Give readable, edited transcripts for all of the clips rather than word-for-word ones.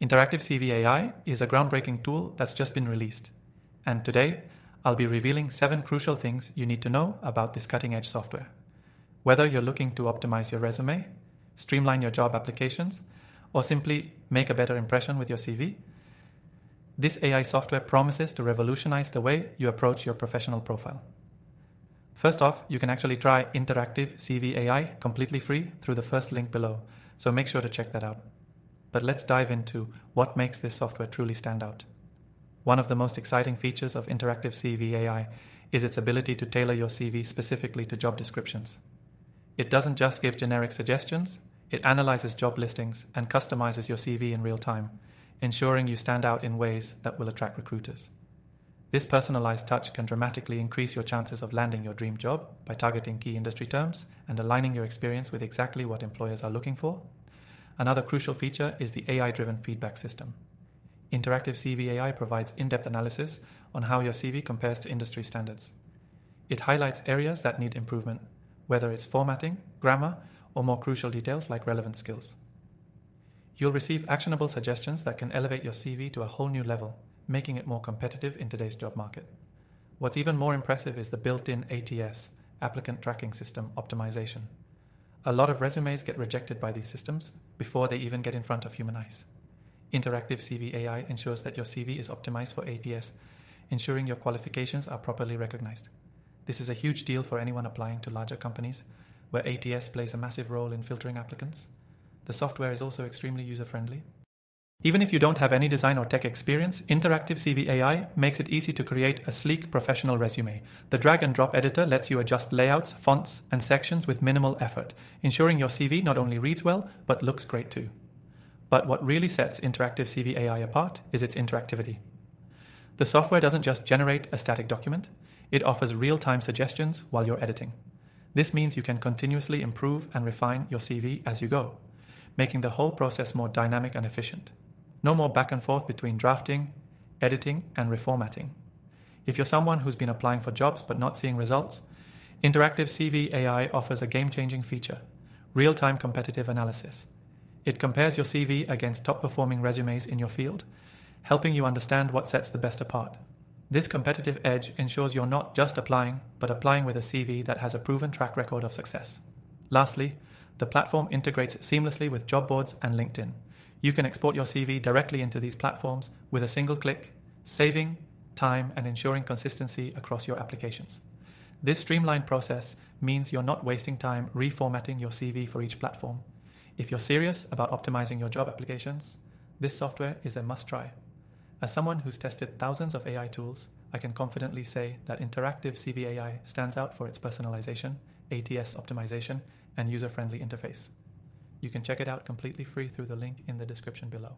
Interactive CV AI is a groundbreaking tool that's just been released. And today, I'll be revealing 7 crucial things you need to know about this cutting-edge software. Whether you're looking to optimize your resume, streamline your job applications, or simply make a better impression with your CV, this AI software promises to revolutionize the way you approach your professional profile. First off, you can actually try Interactive CV AI completely free through the first link below, so make sure to check that out. But let's dive into what makes this software truly stand out. One of the most exciting features of Interactive CV AI is its ability to tailor your CV specifically to job descriptions. It doesn't just give generic suggestions, it analyzes job listings and customizes your CV in real time, ensuring you stand out in ways that will attract recruiters. This personalized touch can dramatically increase your chances of landing your dream job by targeting key industry terms and aligning your experience with exactly what employers are looking for. Another crucial feature is the AI-driven feedback system. Interactive CV AI provides in-depth analysis on how your CV compares to industry standards. It highlights areas that need improvement, whether it's formatting, grammar, or more crucial details like relevant skills. You'll receive actionable suggestions that can elevate your CV to a whole new level, making it more competitive in today's job market. What's even more impressive is the built-in ATS, Applicant Tracking System Optimization. A lot of resumes get rejected by these systems before they even get in front of human eyes. Interactive CV AI ensures that your CV is optimized for ATS, ensuring your qualifications are properly recognized. This is a huge deal for anyone applying to larger companies, where ATS plays a massive role in filtering applicants. The software is also extremely user-friendly. Even if you don't have any design or tech experience, Interactive CV AI makes it easy to create a sleek professional resume. The drag and drop editor lets you adjust layouts, fonts, and sections with minimal effort, ensuring your CV not only reads well, but looks great too. But what really sets Interactive CV AI apart is its interactivity. The software doesn't just generate a static document, it offers real-time suggestions while you're editing. This means you can continuously improve and refine your CV as you go, making the whole process more dynamic and efficient. No more back and forth between drafting, editing, and reformatting. If you're someone who's been applying for jobs but not seeing results, Interactive CV AI offers a game-changing feature, real-time competitive analysis. It compares your CV against top-performing resumes in your field, helping you understand what sets the best apart. This competitive edge ensures you're not just applying, but applying with a CV that has a proven track record of success. Lastly, the platform integrates seamlessly with job boards and LinkedIn. You can export your CV directly into these platforms with a single click, saving time and ensuring consistency across your applications. This streamlined process means you're not wasting time reformatting your CV for each platform. If you're serious about optimizing your job applications, this software is a must-try. As someone who's tested thousands of AI tools, I can confidently say that Interactive CV AI stands out for its personalization, ATS optimization, and user-friendly interface. You can check it out completely free through the link in the description below.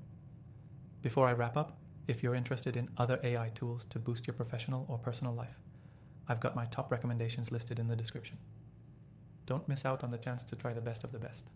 Before I wrap up, if you're interested in other AI tools to boost your professional or personal life, I've got my top recommendations listed in the description. Don't miss out on the chance to try the best of the best.